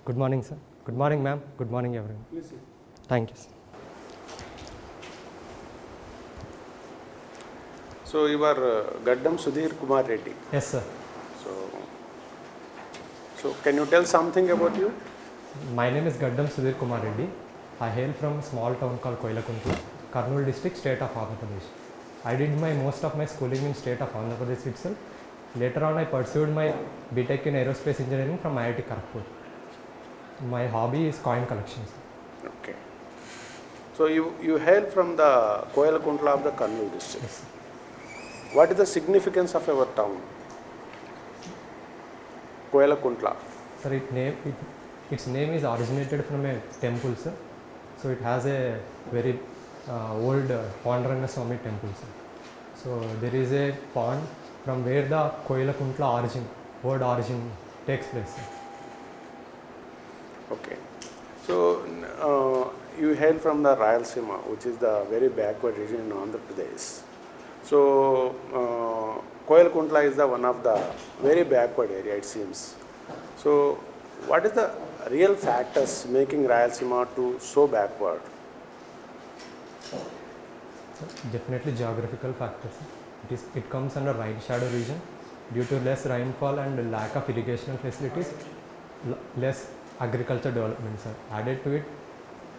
Good morning, sir. Good morning, ma'am. Good morning, everyone. Please sit. Thank you, sir. So you are Gaddam Sudheer Kumar Reddy. Yes, sir. So can you tell something about you? My name is Gaddam Sudheer Kumar Reddy. I hail from a small town called Koilakuntla, Kurnool district, state of Andhra Pradesh. I did most of my schooling in state of Andhra Pradesh itself. Later on, I pursued my BTech in aerospace engineering from IIT Kharagpur. My hobby is coin collection, sir. Okay. So you hail from the Koilakuntla of the Kurnool district. Yes, sir. What is the significance of our town? Koilakuntla. Sir, its name is originated from a temple, sir. So it has a very old Panduranga Swami temple, sir. So there is a pond from where the Koilakuntla word origin takes place, sir. Okay. So you hail from the Rayalaseema, which is the very backward region in Andhra Pradesh. So Koilakuntla is the one of the very backward area, it seems. So what is the real factors making Rayalaseema to so backward? So definitely geographical factors, sir. It comes under rain shadow region due to less rainfall and lack of irrigational facilities, less agriculture development, sir. Added to it,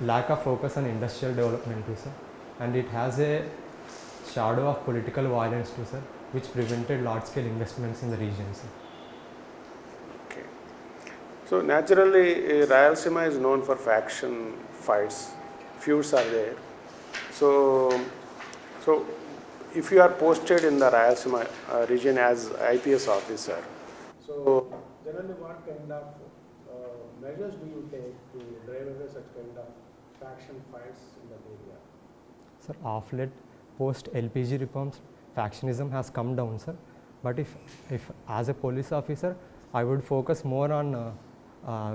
lack of focus on industrial development too, sir. And it has a shadow of political violence too, sir, which prevented large-scale investments in the region, sir. Okay. So naturally, Rayalaseema is known for faction fights. Feuds are there. So if you are posted in the Rayalaseema region as IPS officer, so generally what kind of measures do you take to drive away such kind of faction fights in that area? Sir, of late, post LPG reforms, factionism has come down, sir. But if as a police officer, I would focus more on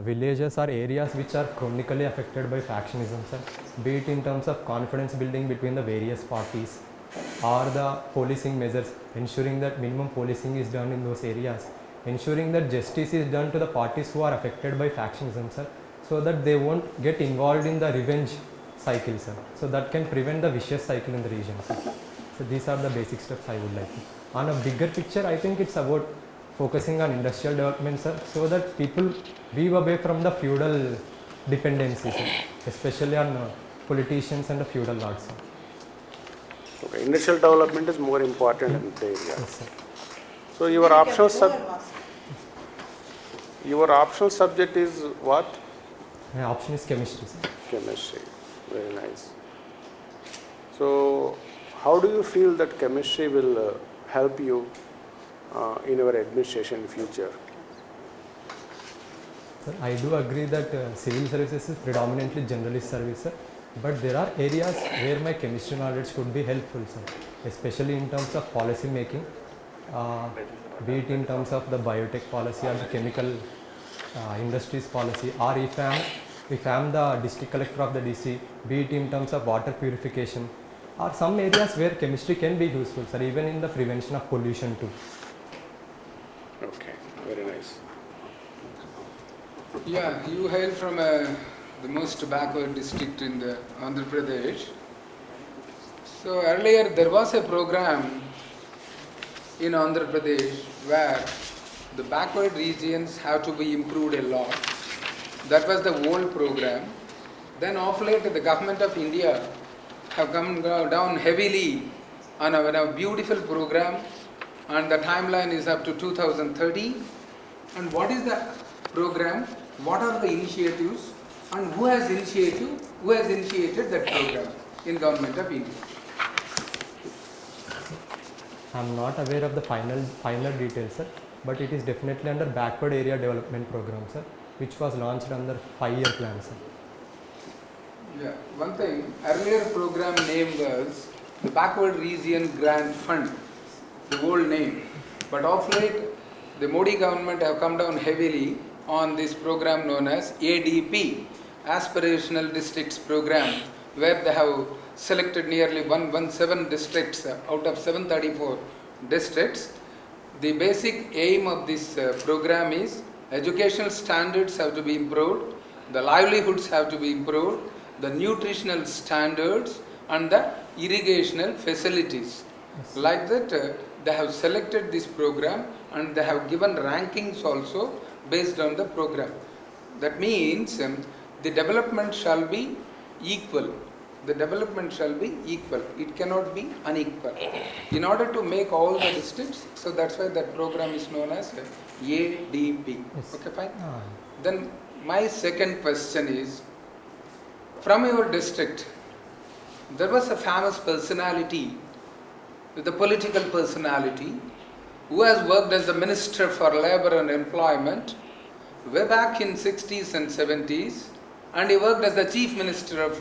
villages or areas which are chronically affected by factionism, sir. Be it in terms of confidence building between the various parties or the policing measures, ensuring that minimum policing is done in those areas, ensuring that justice is done to the parties who are affected by factionism, sir, so that they won't get involved in the revenge cycle, sir. So that can prevent the vicious cycle in the region, sir. So these are the basic steps I would like to. On a bigger picture, I think it's about focusing on industrial development, sir, so that people weave away from the feudal dependencies, sir, especially on politicians and the feudal lords, sir. Okay, industrial development is more important in the area. Yes, sir. So your optional subject is what? My option is chemistry, sir. Chemistry. Very nice. So how do you feel that chemistry will help you in your administration in future? Sir, I do agree that civil services is predominantly generalist service, sir. But there are areas where my chemistry knowledge could be helpful, sir, especially in terms of policy making, be it in terms of the biotech policy or the chemical industries policy, or if I am the district collector of the DC, be it in terms of water purification, or some areas where chemistry can be useful, sir, even in the prevention of pollution too. Okay, very nice. Yeah, you hail from the most backward district in the Andhra Pradesh. So earlier there was a program in Andhra Pradesh where the backward regions have to be improved a lot. That was the old program. Then of late the government of India have come down heavily on a beautiful program, and the timeline is up to 2030. And what is the program? What are the initiatives? And who has initiated that program in Government of India? I am not aware of the final details, sir, but it is definitely under backward area development program, sir, which was launched under 5-year plan, sir. Yeah, one thing, earlier program name was the Backward Region Grant Fund, the old name. But of late, the Modi government have come down heavily on this program known as ADP, Aspirational Districts Program, where they have selected nearly 117 districts out of 734 districts. The basic aim of this program is educational standards have to be improved, the livelihoods have to be improved, the nutritional standards and the irrigational facilities. Yes. Like that, they have selected this program and they have given rankings also based on the program. That means the development shall be equal. The development shall be equal. It cannot be unequal. In order to make all the districts, so that's why that program is known as ADP. Yes. Okay, fine. Ah, Then my second question is, from your district, there was a famous personality, the political personality, who has worked as the Minister for Labour and Employment way back in 60s and 70s, and he worked as the Chief Minister of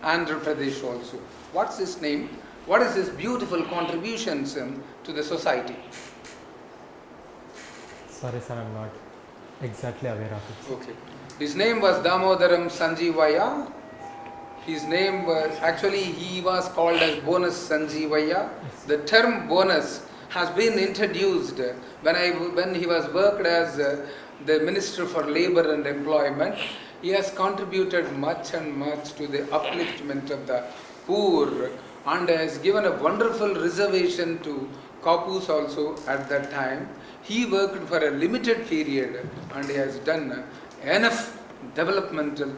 Andhra Pradesh also. What's his name? What is his beautiful contributions to the society? sorry, sir, I'm not exactly aware of it. Okay. His name was Damodaram Sanjeevaya. His name was, actually he was called as Bonus Sanjeevaya. The term bonus has been introduced when he was worked as the Minister for Labour and Employment. He has contributed much and much to the upliftment of the poor and has given a wonderful reservation to Kapus also at that time. He worked for a limited period and he has done enough developmental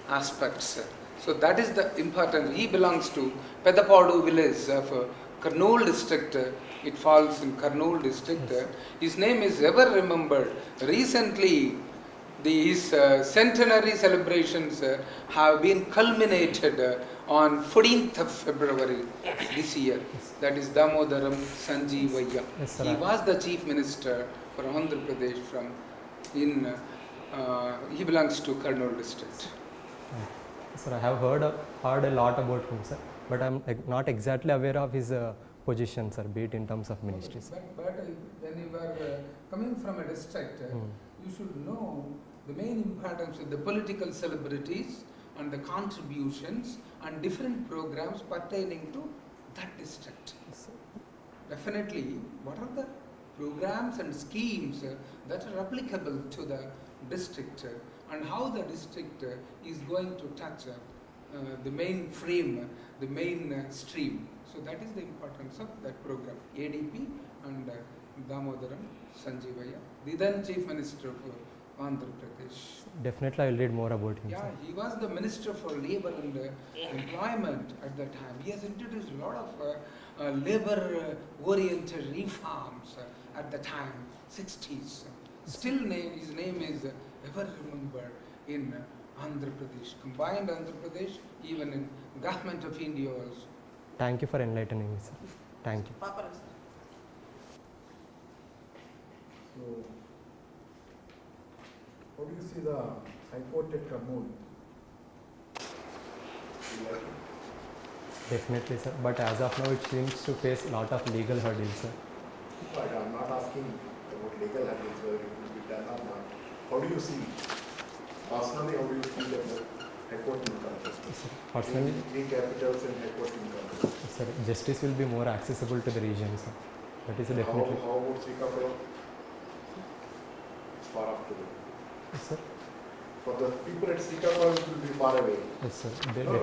aspects. So that is the importance. He belongs to Pedapadu village of Kurnool district. It falls in Kurnool district. His name is ever remembered. Recently, his centenary celebrations have been culminated on 14th of February this year. That is Damodaram Sanjeevaya. Yes, sir. He was the Chief Minister for Andhra Pradesh he belongs to Kurnool district. Sir, I have heard a lot about him, sir, but I'm not exactly aware of his position, sir, be it in terms of ministries. But when you are coming from a district, you should know the main importance of the political celebrities and the contributions and different programs pertaining to that district. Yes, sir. Definitely, what are the programs and schemes that are applicable to the district and how the district is going to touch the main frame, the main stream. So that is the importance of that program, ADP and Damodaram Sanjeevaya, the then Chief Minister of Andhra Pradesh. Definitely, I will read more about him. Yeah, Sir. he was the Minister for Labour and Employment at that time. He has introduced a lot of labour-oriented reforms at the time, 60s. Still, his name is ever remembered in Andhra Pradesh, combined Andhra Pradesh, even in Government of India also. Thank you for enlightening me, sir. Thank you. Bakaram, sir. So, how do you see the High Court at Kurnool? Definitely, sir. But as of now, it seems to face a lot of legal hurdles, sir. But I'm not asking about legal hurdles, whether it will be done or not. How do you see, personally, how do you see that the High Court in Kurnool? Sir, personally, Three capitals and High Court in Kurnool. sir, justice will be more accessible to the region, sir. That is definitely. How about Srikakulam? It's far off to them. Yes, sir. For the people at Srikakulam, it will be far away. Yes, sir. No,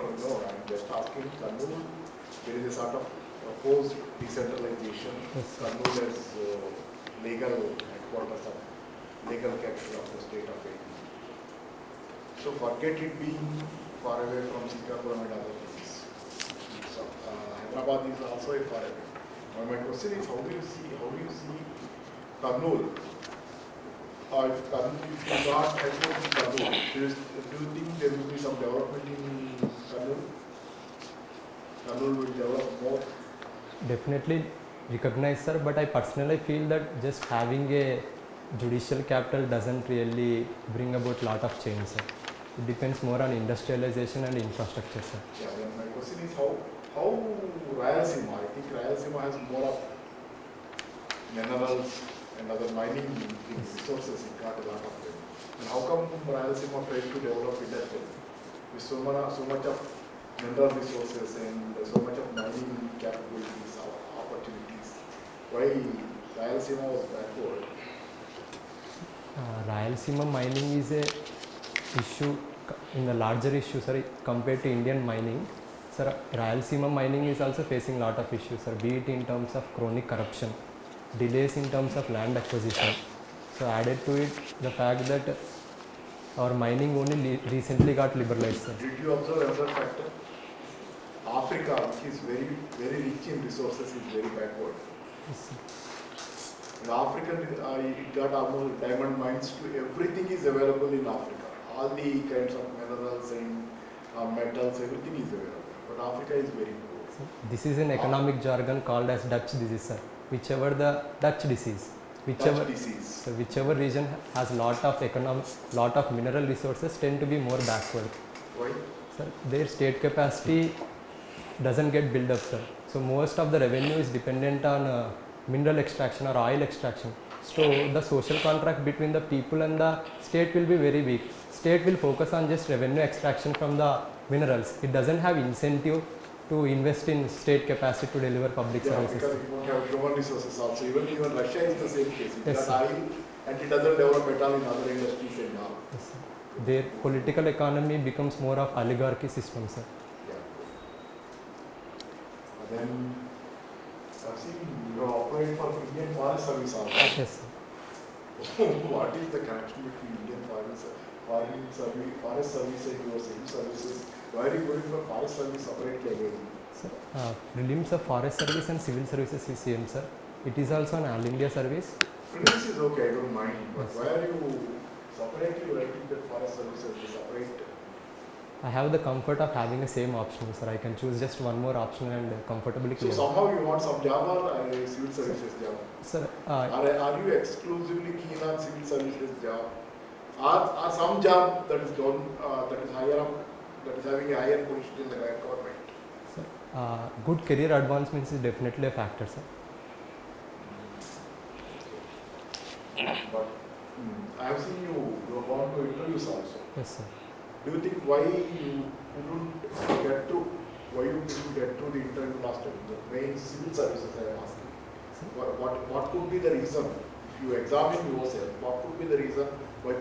I'm just asking Kurnool. There is a sort of proposed decentralization. Yes, sir. Kurnool as legal headquarters of legal capital of the state of AP. So forget it being far away from Srikakulam and other places. So, Hyderabad is also a far away. Now my question is, how do you see Kurnool? If you got High Court in Kurnool, do you think there will be some development in Kurnool? Kurnool will develop more? Definitely recognize, sir, but I personally feel that just having a judicial capital doesn't really bring about lot of change, sir. It depends more on industrialization and infrastructure, sir. Yeah, then my question is how Rayalaseema, I think Rayalaseema has more of minerals and other mining resources, it got a lot of them. And how come Rayalaseema failed to develop industrially? With so much of mineral resources and so much of mining capabilities, opportunities. Why Rayalaseema was backward? Rayalaseema mining is a issue in the larger issue, sir, compared to Indian mining. Sir, Rayalaseema mining is also facing lot of issues, sir, be it in terms of chronic corruption, delays in terms of land acquisition. So added to it the fact that our mining only recently got liberalized, sir. Did you observe another factor? Africa, which is very, very rich in resources, is very backward. Yes, sir. In Africa, it got almost diamond mines to everything is available in Africa. All the kinds of minerals and metals, everything is available. But Africa is very poor. So this is an economic jargon called as Dutch disease, sir. Whichever the Dutch disease, whichever Dutch disease. So whichever region has lot of mineral resources tend to be more backward. Why? Sir, their state capacity doesn't get built up, sir. So most of the revenue is dependent on mineral extraction or oil extraction. So the social contract between the people and the state will be very weak. State will focus on just revenue extraction from the minerals. It doesn't have incentive to invest in state capacity to deliver public Yeah, services. because it won't have human resources also. Even Russia is the same case. It Yes, got sir. oil and it doesn't develop at all in other industries and all. Yes, sir. Their political economy becomes more of oligarchy system, sir. Yeah. And then I've seen you have applied for Indian Forest Service also. Yes, sir. What is the connection between Indian Forest Service and your civil services? Why are you going for Forest Service separately again? Sir, prelims of forest service and civil services is same, sir. It is also an all India service. Prelims is okay, I don't mind. But why are you separately writing that Forest Service as a separate? I have the comfort of having the same option, sir. I can choose just one more option and comfortably So clear. somehow you want some job or a civil services job? Sir, Are you exclusively keen on civil services job? Are some job that is done, that is higher up, that is having a higher position in the government? sir, good career advancements is definitely a factor, sir. But I have seen you have gone to interviews also. Yes, sir. Do you think why you couldn't get to the interview last time? The main civil services I am asking. What could be the reason? If you examine yourself, what could be the reason why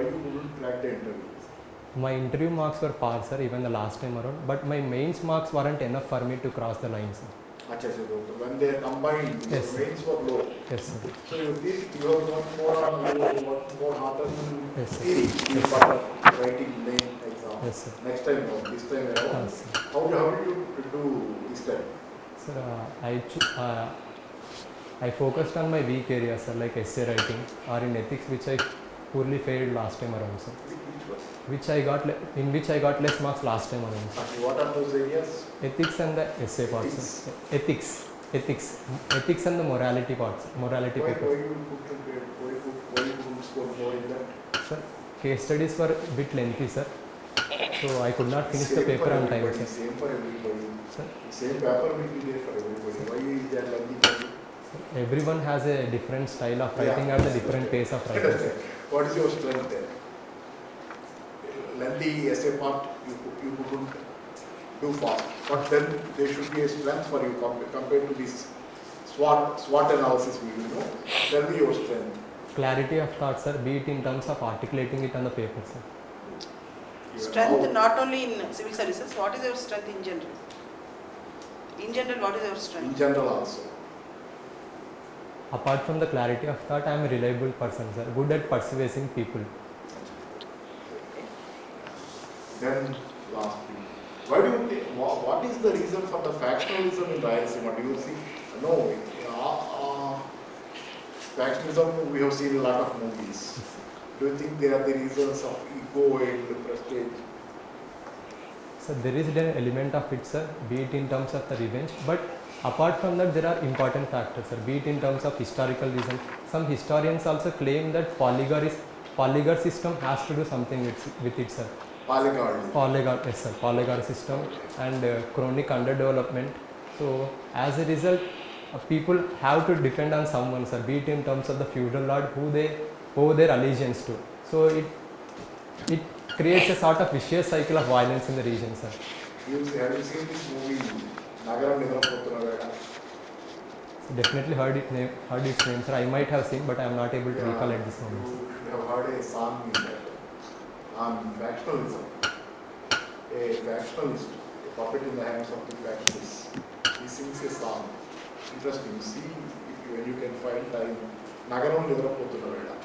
you couldn't crack the interview? My interview marks were par, sir, even the last time around. But my mains marks weren't enough for me to cross the line, sir. Achha, so when they are combined, Yes, the sir. mains were low. Yes, sir. So you think you have got more hard on Yes, sir. theory instead writing main exam. Yes, sir. Next time, no, this time around. Yes, sir. How did you do this time? Sir, I focused on my weak areas, sir, like essay writing or in ethics, which I poorly failed last time around, sir. Which was? In which I got less marks last time around, sir. Okay, what are those areas? Ethics and the essay parts, sir. Ethics and the morality parts, morality Why papers. you couldn't score more in that? Sir, case studies were a bit lengthy, sir. So I could not finish the Same paper for on time, everybody, sir. Same for everybody. Sir, Same paper will be there for everybody. Why is that lengthy for you? everyone has a different style of writing at a different pace of writing, sir. What is your strength there? Lengthy essay part you couldn't do fast, but then there should be a strength for you compared to this SWOT analysis we do know. Tell me your strength. Clarity of thought, sir, be it in terms of articulating it on the paper, sir. Strength not only in civil services, what is your strength in general? In general, what is your In strength? general also. Apart from the clarity of thought, I am a reliable person, sir, good at persuading people. Then lastly, why do you think, what is the reason for the factionalism in Rayalaseema? Do you see? No, factionalism we have seen a lot of movies. Do you think they are the reasons of ego and prestige? So there is an element of it, sir, be it in terms of the revenge, but apart from that there are important factors, sir, be it in terms of historical reason. Some historians also claim that polygar system has to do something with it, sir. Polygar system and chronic underdevelopment. So as a result, people have to depend on someone, sir, be it in terms of the feudal lord who they owe their allegiance to. So it creates a sort of vicious cycle of violence in the region, sir. Have you seen this movie, Nagar? So definitely heard its name, sir. I might have seen, but I am not able to recall at this moment. You should have heard a song in that on factionalism. A factionalist, a puppet in the hands of the factionists. He sings a song. Interesting. See if when you can find time. Nagaram Liverapotuna.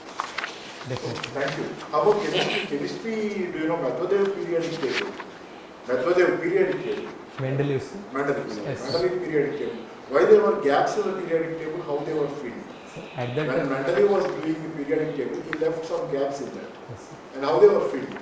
Definitely. Thank you. How about chemistry? Chemistry, do you know Medvedev periodic table? Medvedev periodic table. Mendeleev, sir. Mendeleev. Yes. Mendeleev periodic table. Why there were gaps in the periodic table, how they were filled. So at that When time, Mendeleev was doing the periodic table, he left some gaps in that. yes, sir. And how they were filled.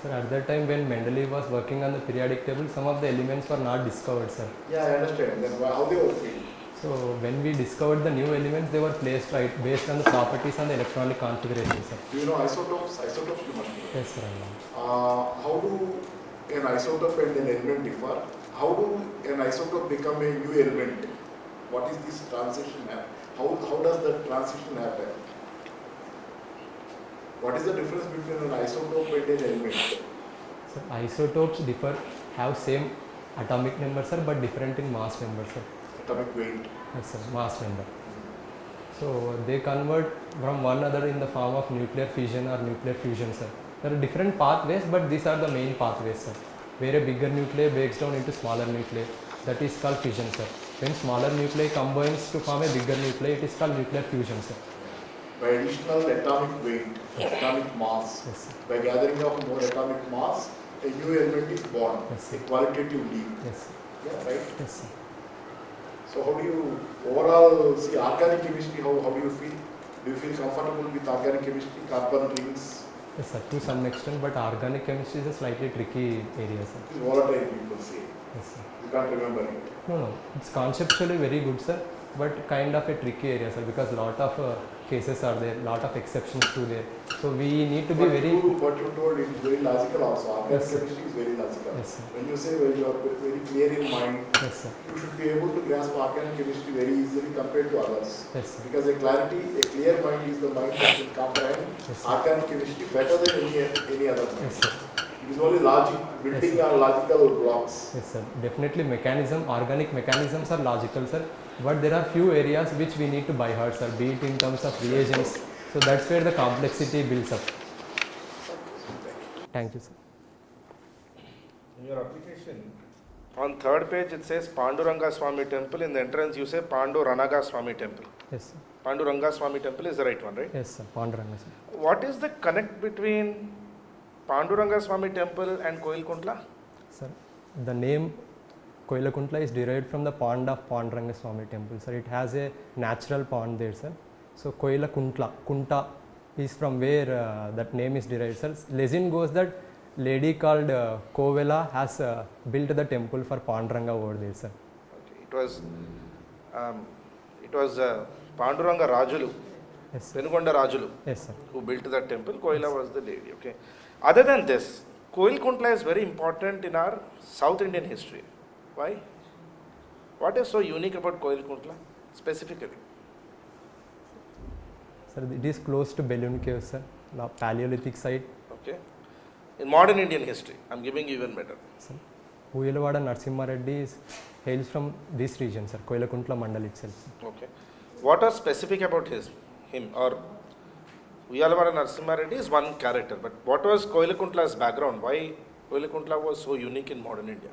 Sir, at that time when Mendeleev was working on the periodic table, some of the elements were not discovered, sir. Yeah, I understand. Then how they were filled. So when we discovered the new elements, they were placed right based on the properties and the electronic configuration, sir. Do you know isotopes? Isotopes you must know. Yes, sir. I know. How do an isotope and an element differ? How do an isotope become a new element? What is this transition? How does the transition happen? What is the difference between an isotope and an element? So isotopes have same atomic number, sir, but different in mass number, sir. Atomic weight. Yes, sir. Mass number. So they convert from one another in the form of nuclear fission or nuclear fusion, sir. There are different pathways, but these are the main pathways, sir. Where a bigger nuclei breaks down into smaller nuclei, that is called fission, sir. When smaller nuclei combines to form a bigger nuclei, it is called nuclear fusion, sir. By additional atomic weight, atomic mass, Yes, sir. by gathering of more atomic mass, a new element is born, Yes, sir. a qualitative leap. Yes, sir. Yeah, right? Yes, sir. So how do you overall see organic chemistry? How do you feel? Do you feel comfortable with organic chemistry, carbon rings? Yes, sir. To some extent, but organic chemistry is a slightly tricky area, sir. It is volatile, people say. Yes, sir. You can't remember it. No, it's conceptually very good, sir, but kind of a tricky area, sir, because lot of cases are there, lot of exceptions to there. So we need to be very. What you told is very logical also. Organic Yes, sir. chemistry is very logical. Yes, sir. When you say when you are very clear in mind, Yes, sir. you should be able to grasp organic chemistry very easily compared to others. Yes, sir. Because a clear mind is the mind that will comprehend Yes, sir. organic chemistry better than any other mind. Yes, sir. It is only logic, building Yes, sir. on logical blocks. Yes, sir. Definitely organic mechanisms are logical, sir. But there are few areas which we need to by heart, sir, be it in terms of reagents. So that's where the complexity builds up. Thank you, sir. In your application, on third page it says Panduranga Swami Temple. In the entrance you say Panduranaga Swami Temple. Yes, sir. Panduranga Swami Temple is the right one, right? Yes, sir. Panduranga, sir. What is the connect between Panduranga Swami Temple and Koilkuntla? Sir, the name Koilakuntla is derived from the pond of Panduranga Swami temple, sir. It has a natural pond there, sir. So Koilakuntla, Kunta is from where that name is derived, sir. Legend goes that lady called Kovela has built the temple for Panduranga over there, sir. Okay. It was Panduranga Rajulu, Yes, sir. Penukonda Rajulu, Yes, sir. who built that temple. Koila was the lady. Okay. Other than this, Koilkuntla is very important in our South Indian history. Why? What is so unique about Koilkuntla specifically? Sir, it is close to Balloon Cave, sir. Now, Paleolithic site. Okay. In modern Indian history, I'm giving you even better. Sir. Uyalwada Narasimha Reddy hails from this region, sir. Koilakuntla Mandal itself, sir. Okay. What are specific about him or Uyalwada Narasimha Reddy is one character, but what was Koilakunట్లా's background? Why Koilakuntla was so unique in modern India?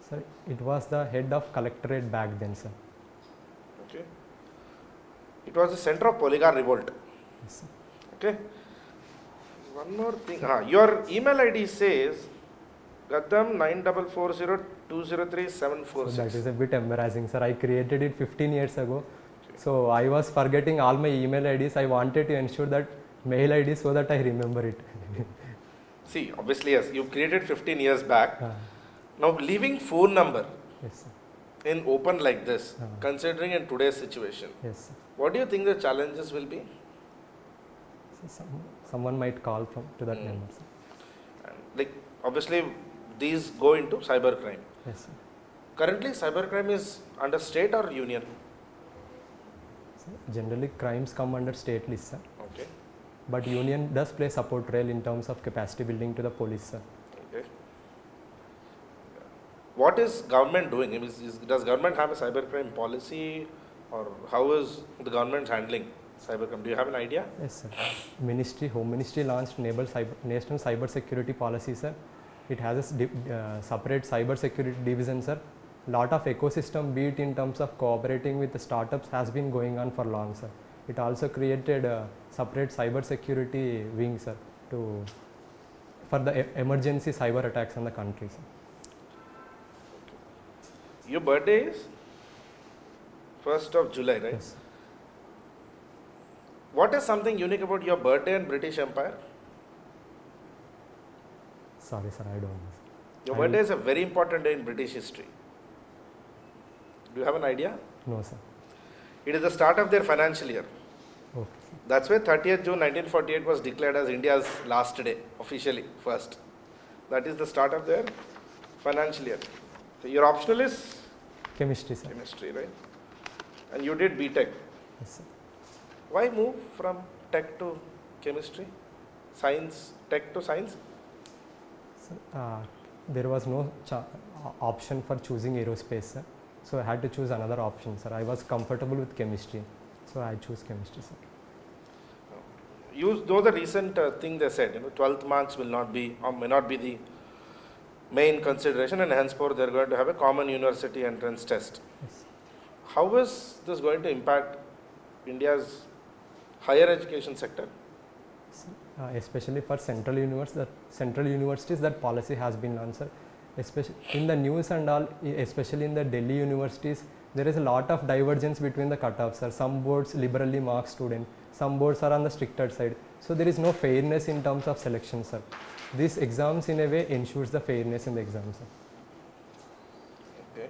Sir, it was the head of collectorate back then, sir. Okay. It was the center of Polygar revolt. Yes, sir. Okay. One more thing. Your email ID says Gaddam 9440203746. So that is a bit embarrassing, sir. I created it 15 years ago. So I was forgetting all my email IDs. I wanted to ensure that mail ID so that I remember it. See, obviously, yes, you created 15 years back. Now, leaving phone number Yes, sir. in open like this, considering in today's situation, Yes, sir. what do you think the challenges will be? So someone might call to that number, sir. And like, obviously, these go into cybercrime. Yes, sir. Currently, cybercrime is under state or union? So generally, crimes come under state list, sir. Okay. But union does play support role in terms of capacity building to the police, sir. Okay. What is government doing? Does government have a cybercrime policy, or how is the government handling cybercrime? Do you have an idea? Yes, sir. Home Ministry launched National Cyber Security Policy, sir. It has a separate cyber security division, sir. Lot of ecosystem, be it in terms of cooperating with the startups, has been going on for long, sir. It also created a separate cyber security wing, sir, for the emergency cyber attacks in the country, sir. Your birthday is 1st of July, right? Yes. What is something unique about your birthday and British Empire? Sorry, sir, I don't know. Your I birthday will- is a very important day in British history. Do you have an idea? No, sir. It is the start of their financial year. Okay. That's why 30th June 1948 was declared as India's last day, officially, first. That is the start of their financial year. So your optional is Chemistry, sir. chemistry, right? And you did BTech. Yes, sir. Why move from tech to chemistry? Science, tech to science? Sir, there was no option for choosing aerospace, sir. So I had to choose another option, sir. I was comfortable with chemistry, so I chose chemistry, sir. You know the recent thing they said, 12th marks will not be or may not be the main consideration, and henceforth they are going to have a common university entrance test. Yes. How is this going to impact India's higher education sector? Especially for central universities, that policy has been launched, sir. Especially in the news and all, especially in the Delhi universities, there is a lot of divergence between the cutoffs, sir. Some boards liberally mark students, some boards are on the stricter side. So there is no fairness in terms of selection, sir. These exams in a way ensures the fairness in the exams, sir. Okay.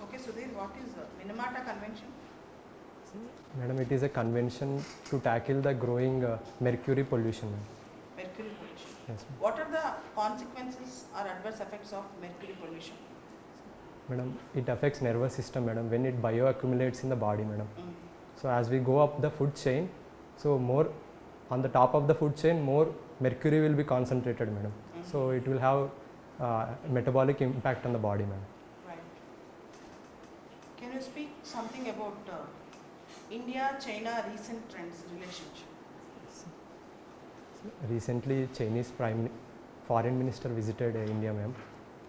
Okay, Sudheer, what is Minamata Convention? Madam, it is a convention to tackle the growing mercury pollution, ma'am. Mercury pollution. Yes, ma'am. What are the consequences or adverse effects of mercury pollution? Madam, it affects nervous system, madam, when it bioaccumulates in the body, madam. Mm. So as we go up the food chain, so more on the top of the food chain, more mercury will be concentrated, madam. Mhm. So it will have metabolic impact on the body, madam. Right. Can you speak something about India-China recent trends relationship? Recently, Chinese foreign minister visited India, ma'am.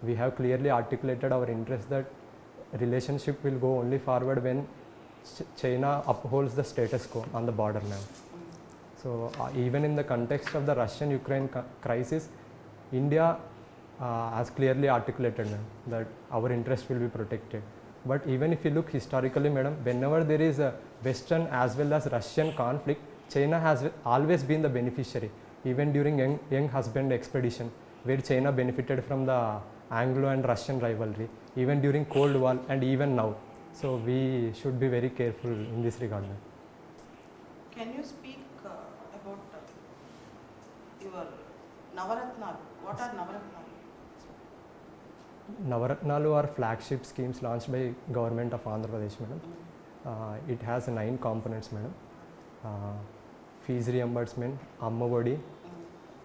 We have clearly articulated our interest that relationship will go only forward when China upholds the status quo on the border, ma'am. So even in the context of the Russian-Ukraine crisis, India has clearly articulated, ma'am, that our interest will be protected. But even if you look historically, madam, whenever there is a Western as well as Russian conflict, China has always been the beneficiary. Even during young husband expedition, where China benefited from the Anglo and Russian rivalry, even during Cold War and even now. So we should be very careful in this regard, ma'am. Can you speak about your Navaratnalu? What are Navaratnalu? Navaratnalu are flagship schemes launched by government of Andhra Pradesh, madam. It has 9 components, madam. Fees reimbursement, Amma Odi,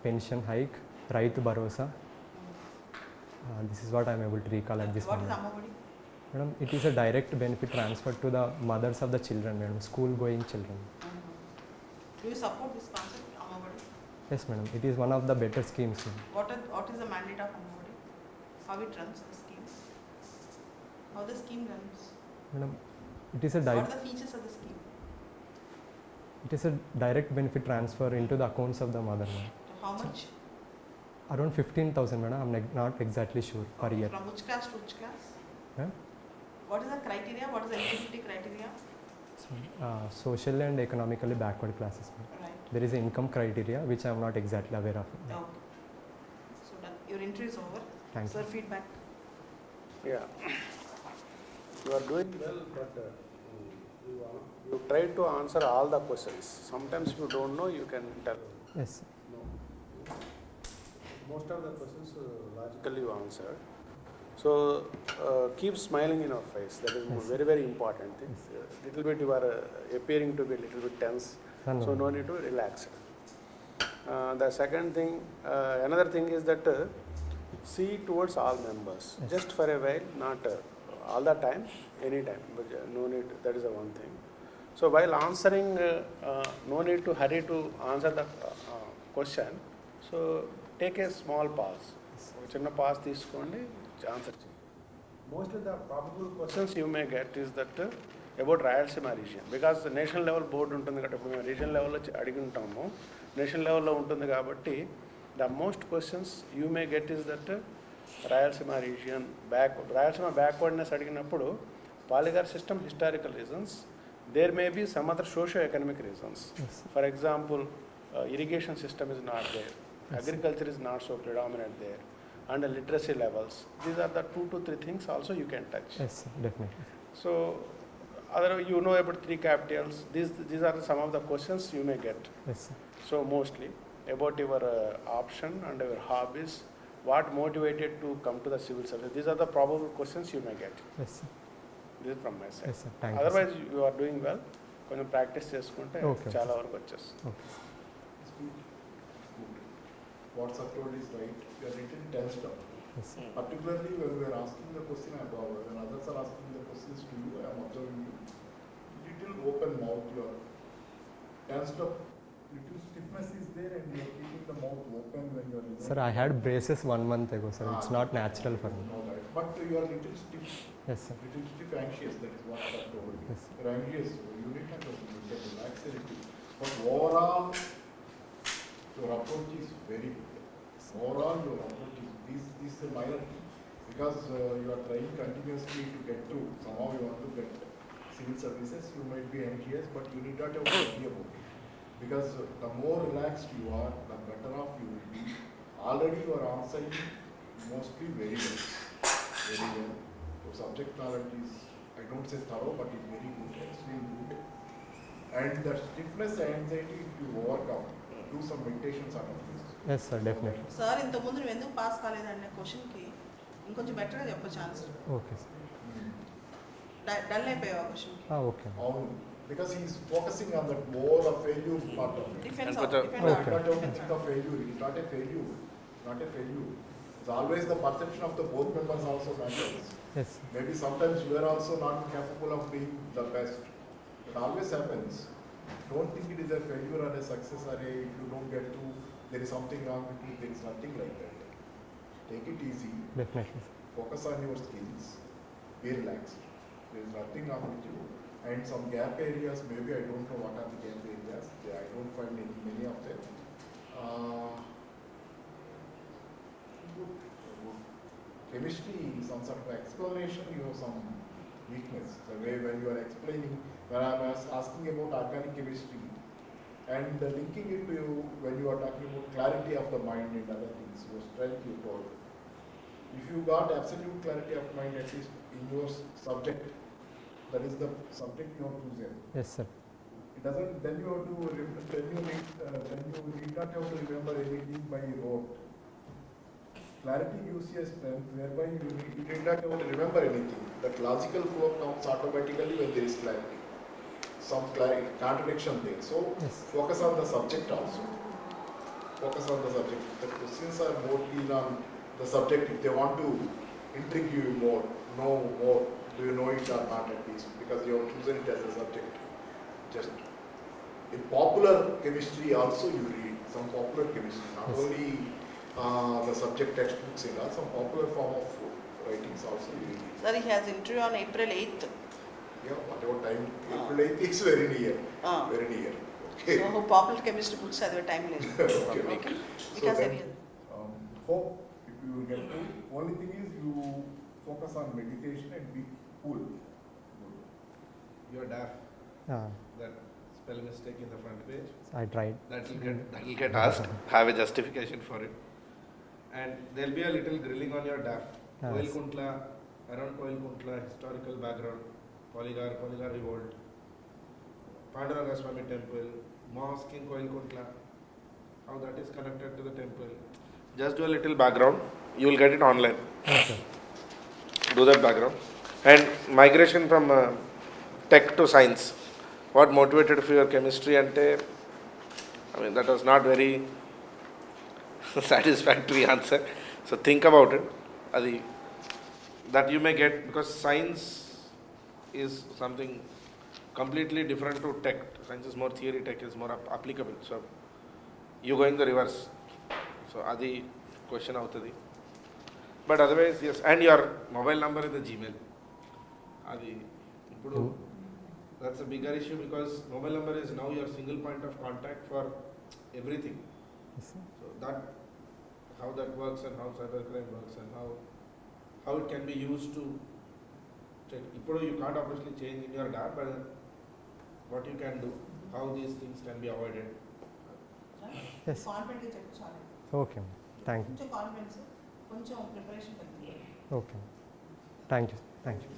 pension hike, Raitu Bharosa. This is what I am able to recall at this What is moment. Amma Odi? Madam, it is a direct benefit transfer to the mothers of the children, madam, school-going children. Do you support this concept, Amma Odi? Yes, madam. It is one of the better schemes, madam. What is the mandate of Amma Odi? How it runs the scheme? How the scheme runs? Madam, it is a What are the features of the scheme? direct benefit transfer into the accounts of the mother, madam. So how much? Around 15,000, madam. I am not exactly sure per year. From which class to which class? Huh? What is the criteria? What is the eligibility criteria? Social and economically backward classes, ma'am. Right. There is an income criteria which I am not exactly aware of. Okay. So done. Your interview is over. Thank Sir, you. feedback. Yeah. You are doing well, but you try to answer all the questions. Sometimes if you don't know, you can tell. Yes. No. Most of the questions logically you answered. So keep smiling in your face. That is Yes. very, very important thing. Little bit you are appearing to be a little bit tense. No, So no. no need to relax. The second thing, another thing is that see towards all members, Yes. just for a while, not all the time, any time, but no need, that is the one thing. So while answering, no need to hurry to answer the question, so take a small pause. చిన్న pass తీసుకోండి answer చేయండి. Mostly the probable questions you may get is that about Rayalaseema region, because national level board ఉంటుంది కాబట్టి ఇప్పుడు మేము regional లెవెల్లో అడిగి ఉంటాము, నేషనల్ లెవెల్లో ఉంటుంది కాబట్టి the most questions you may get is that Rayalaseema region Rayalaseema backwardness అడిగినప్పుడు Poligar system historical reasons, there may be some other socio economic reasons. For example irrigation system is not there, agriculture is not so predominant there, and the literacy levels. These are the 2 to 3 things also you can touch. Yes, sir, definitely. So, other you know about 3 capitals. These are some of the questions you may get. Yes, sir. So mostly about your option and your hobbies, what motivated to come to the civil service. These are the probable questions you may get. Yes, sir. This is from my side. Yes, sir. Thank Otherwise you are doing well. కొంచెం practice చేసుకుంటే Okay. చాలా వరకు వచ్చేస్తుంది. you, sir. Okay. It's good. Good. What sir told is right. You are little tensed up. Yes, sir. Particularly when we are asking the question above, when others are asking the questions to you, I am observing you. Little open mouth, you are tensed up. Little stiffness is there, and you are keeping the mouth open when you are listening. Sir, I had braces 1 month ago, sir. It's not natural for me. Know that. But you are little stiff, Yes, sir. little stiff, anxious. That is what I told you. Yes. You are anxious. You need not to relax a little. But overall, your approach is very good. Overall, your approach is this is a minor thing, because you are trying continuously to get through. Somehow you want to get civil services. You might be anxious, but you need not have to worry about it. Because the more relaxed you are, the better off you will be. Already you are answering mostly very well. Very well. Your subject knowledge is, I don't say thorough, but it's very good, extremely good. And the stiffness and anxiety, if you overcome, do some meditations on this. Yes, sir, definitely. Sir ఇంతకుముందు నువ్వు ఎందుకు pass కాలేదనే క్వశ్చన్కి ఇంకొంచెం బెటర్గా చెప్పొచ్చు answer. Okay, sir. Dull అయిపోయావు ఆ క్వశ్చన్కి. Okay. Because he is focusing on that more of failure part of it. Defence And Okay. You not have to think of failure. It is not a failure. Not a failure. It's always the perception of the both members also matters. Yes, sir. Maybe sometimes you are also not capable of being the best. It always happens. Don't think it is a failure or a success, or if you don't get to, there is something wrong with you. There is nothing like that. Take it easy. Definitely. Focus on your skills. Be relaxed. There is nothing wrong with you. And some gap areas, maybe I don't know what are the gap areas. I don't find many of them. Good. Chemistry, some sort of explanation, you have some weakness. The way when you are explaining, when I was asking about organic chemistry, and linking it to you when you are talking about clarity of the mind and other things, your strength you told. If you got absolute clarity of mind, at least in your subject, that is the subject you have chosen. Yes, sir. It doesn't. Then you have to. Then you need not have to remember anything by rote. Clarity gives you a strength, whereby you need not have to remember anything. That logical flow comes automatically when there is clarity. Some contradiction there. So Yes. focus on the subject also. Focus on the subject. The questions are more keen on the subject. If they want to intrigue you more, know more. Do you know it or not at least? Because you have chosen it as a subject. Just in popular chemistry also you read some popular chemistry, not Yes. only the subject textbooks in some popular form of writings also you read. Sir he has interview on April 8th. Yeah, whatever time, April 8th is very near. Very near. Okay. So popular chemistry books చదివే time లేదు. Okay. Okay. So because then, hope if you will get to, only thing is you focus on meditation and be cool. You're deaf. Ah, That spell mistake in the front page. I tried. That will get asked. Have a justification for it. And there'll be a little grilling on your DAF. Yes. Koilkuntla, around Koilkuntla, historical background, Polygar revolt, Panduranga Swami temple, mosque in Koilkuntla, how that is connected to the temple. Just do a little background. You will get it online. Okay. Do that background. And migration from tech to science. What motivated for your chemistry ante, I mean, that was not very satisfactory answer. So think about it. Adi, that you may get, because science is something completely different to tech. Science is more theory, tech is more applicable. So you going the reverse. So adi question avutadi. But otherwise, yes. And your mobile number is the Gmail. Adi, ippudu, that's a bigger issue because mobile number is now your single point of contact for everything. Yes, sir. So that, how that works and how cybercrime works and how it can be used to check. Ippudu you can't obviously change in your data, but what you can do, how these things can be avoided. Yes. కాన్ఫిడెంట్గా చెప్పు చాలు. Okay. Thank you. కొంచెం confidence, కొంచెం preparation తగ్గింది. Okay. Thank you. Thank you.